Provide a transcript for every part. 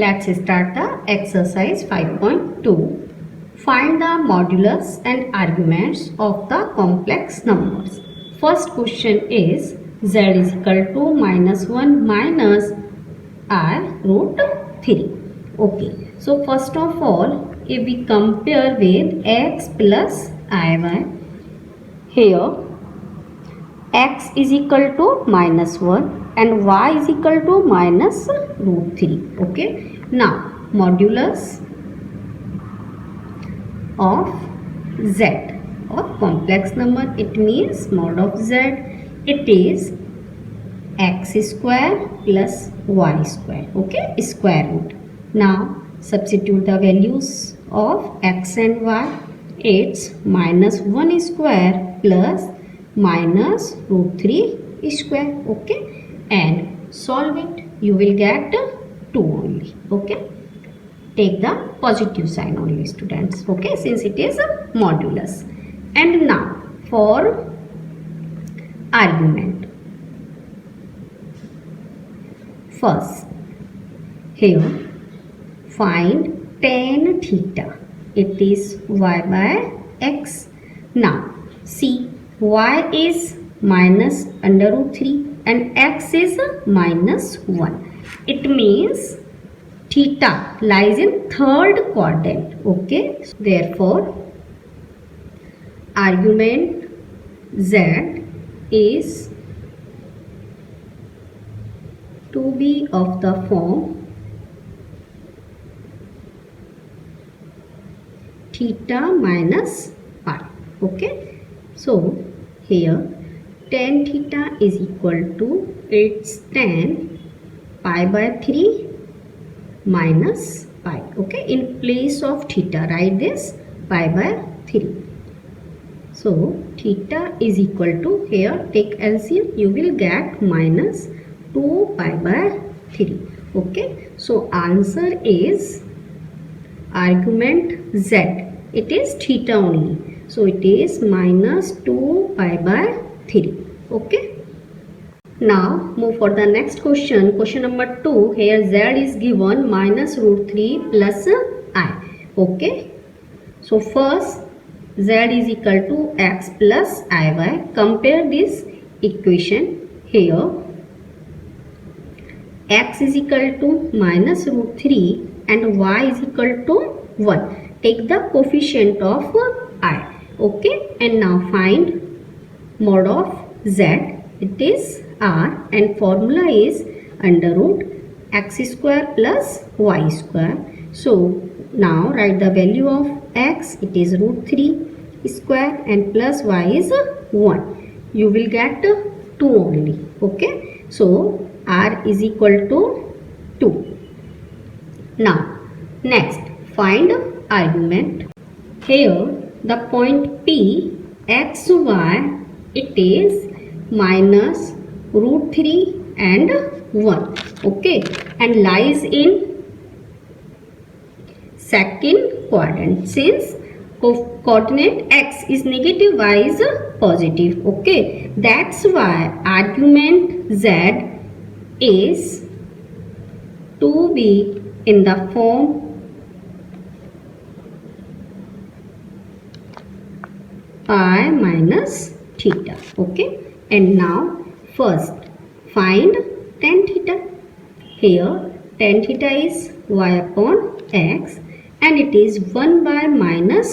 let's start the exercise 5.2. Find the modulus and arguments of the complex numbers. First question is z is equal to -1 minus I root 3. Okay, so first of all, if we compare with x plus iy, here x is equal to -1 and y is equal to minus root 3. Okay, now modulus of z or complex number, it means mod of z, it is x square plus y square. Okay, square root. Now substitute the values of x and y. It's -1 square plus minus root 3 square. Okay, and solve it. You will get 2 only. Okay, take the positive sign only, students. Okay, since it is a modulus. And now for argument. First, here find tan theta. It is y by x. Now see, y is minus under root 3 and x is minus 1. It means theta lies in third quadrant. Okay, therefore argument z is to be of the form theta minus pi. Okay, so here tan theta is equal to, it's tan pi by 3 minus pi. Okay, in place of theta write this pi by 3. So theta is equal to, here take LCM, you will get minus 2 pi by 3. Okay, so answer is argument z, it is theta only, so it is minus 2 pi by 3. Okay, now move for the next question. Question number 2. Here z is given minus root 3 plus I. Okay, so first z is equal to x plus iy. Compare this equation. Here x is equal to minus root 3 and y is equal to 1. Take the coefficient of I. Okay, and now find mod of z. It is r and formula is under root x square plus y square. So now write the value of x. It is root 3 square and plus y is 1. You will get 2 only. Okay, so r is equal to 2. Now next find argument. Here the point P x y, it is minus root 3 and 1. Okay, and lies in second quadrant. Since coordinate x is negative, y is positive. Okay, that's why argument z is to be in the form pi minus theta. Okay, and now first find tan theta. Here tan theta is y upon x and it is 1 by minus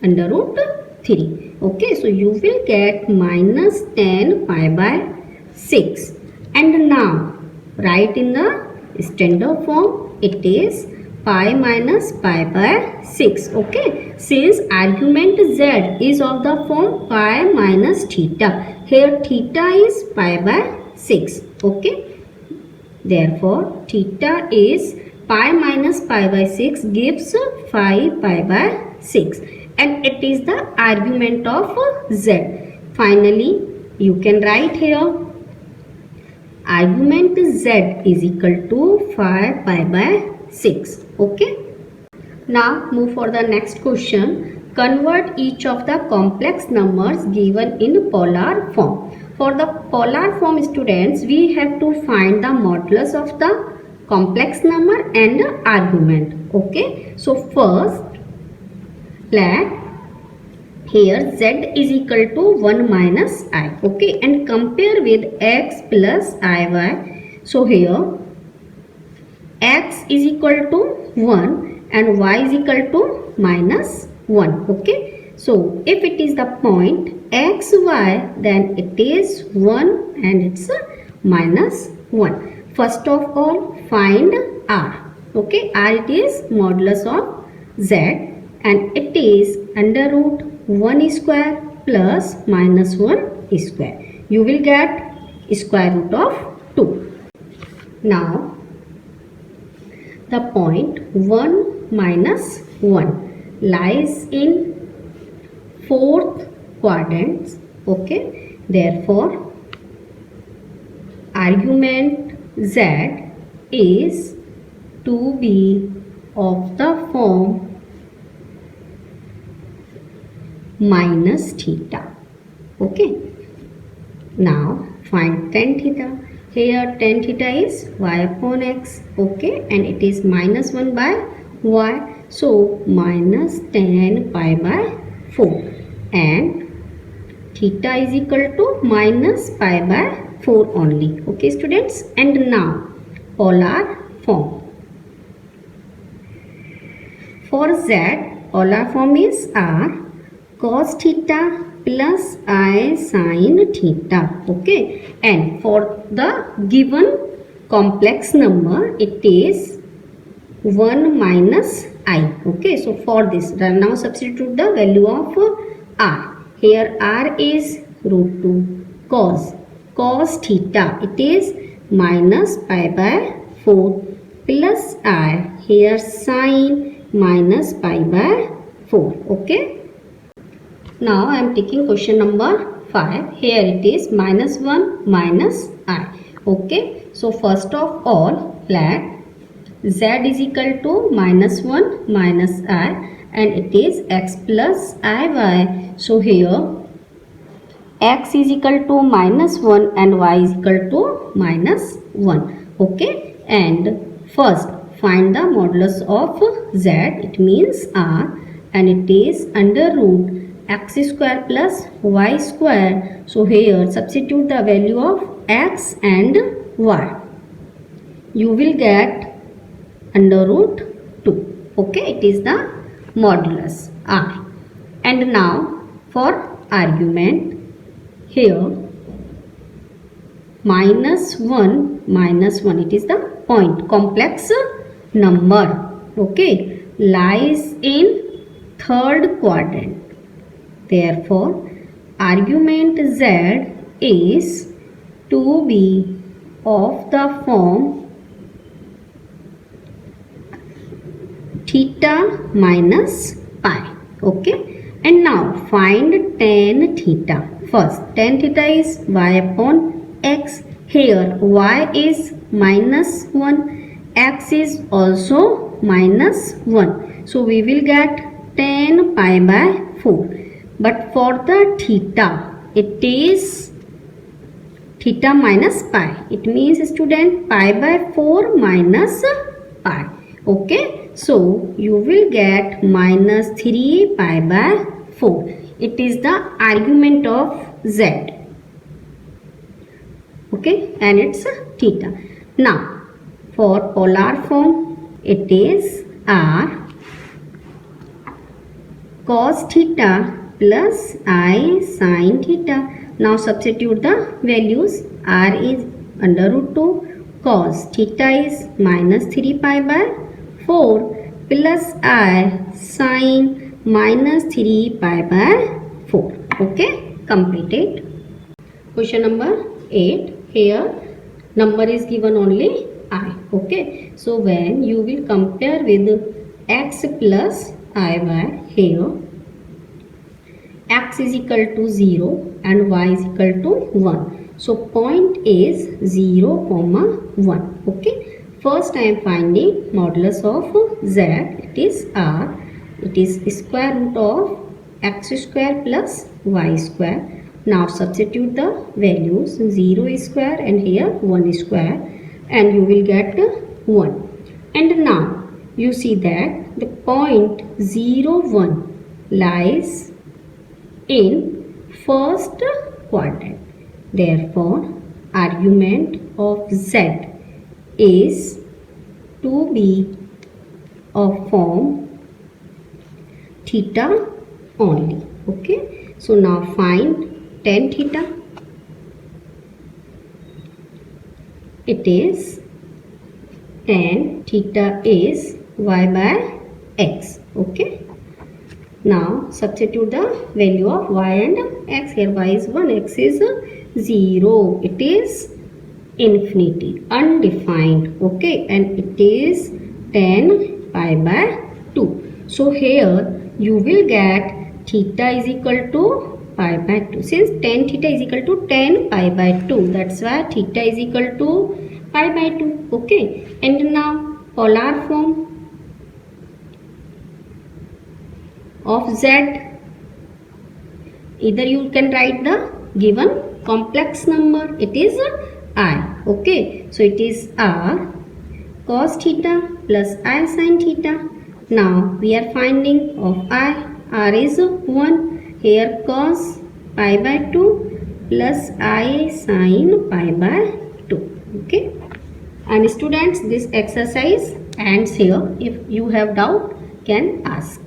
under root 3. Okay, so you will get minus tan pi by 6. And now write in the standard form, it is pi minus pi by 6. Okay, since argument z is of the form pi minus theta, here theta is pi by 6. Okay, therefore theta is pi minus pi by 6 gives 5 pi by 6 and it is the argument of z. Finally you can write here argument z is equal to 5 pi by 6. Okay, now move for the next question. Convert each of the complex numbers given in polar form. For the polar form, students, we have to find the modulus of the complex number and argument. Okay, so first let here z is equal to 1 minus I. Okay, and compare with x plus iy. So here x is equal to 1 and y is equal to minus 1. Okay, so if it is the point xy, then it is 1 and it's minus 1. First of all, find r. Okay, r it is modulus of z and it is under root 1 square plus minus 1 square. You will get square root of 2. Now the point 1 minus 1 lies in fourth quadrant. Okay, therefore argument z is to be of the form minus theta. Okay, now find tan theta. Here tan theta is y upon x. Okay, and it is minus 1 by y. So minus tan pi by 4 and theta is equal to minus pi by 4 only. Okay students, and now polar form. For z, polar form is r cos theta plus I sin theta. Okay, and for the given complex number it is 1 minus I. Okay, so for this now substitute the value of r. Here r is root 2 cos theta, it is minus pi by 4 plus I. Here sin minus pi by 4. Okay, now I am taking question number 5. Here it is minus 1 minus I. Okay, so first of all let z is equal to minus 1 minus I and it is x plus iy. So here x is equal to minus 1 and y is equal to minus 1. Okay, and first find the modulus of z, it means r, and it is under root x square plus y square. So here substitute the value of x and y. You will get under root 2. Okay, it is the modulus r. And now for argument, here minus 1 it is the point complex number. Okay, lies in third quadrant. Therefore argument z is to be of the form theta minus pi. Okay, and now find tan theta. First tan theta is y upon x. Here y is minus 1, x is also minus 1. So we will get tan pi by 4. But for the theta, it is theta minus pi. It means student pi by 4 minus pi. Okay, so you will get minus 3 pi by 4. It is the argument of z. Okay, and it's theta. Now for polar form, it is r cos theta plus I sin theta. Now substitute the values. R is under root 2, cos theta is minus 3 pi by 4 plus I sin minus 3 pi by 4. Okay, completed. Question number 8. Here number is given only I. Okay, so when you will compare with x plus iy, here x is equal to 0 and y is equal to 1. So point is 0, 1. Okay, first I am finding modulus of z, it is r, it is square root of x square plus y square. Now substitute the values, 0 square and here 1 square, and you will get 1. And now you see that the point 0, 1 lies in first quadrant. Therefore, argument of z is to be of form theta only. Okay, so now find tan theta. It is tan theta is y by x. Okay, now substitute the value of y and x. Here y is 1, x is 0. It is infinity, undefined. Okay, and it is tan pi by 2. So here you will get theta is equal to pi by 2. Since tan theta is equal to tan pi by 2, that's why theta is equal to pi by 2. Okay, and now polar form of z, either you can write the given complex number, it is I. Okay, so it is r cos theta plus I sin theta. Now we are finding of I. R is 1. Here cos pi by 2 plus I sin pi by 2. Okay, and students, this exercise ends here. If you have doubt, can ask.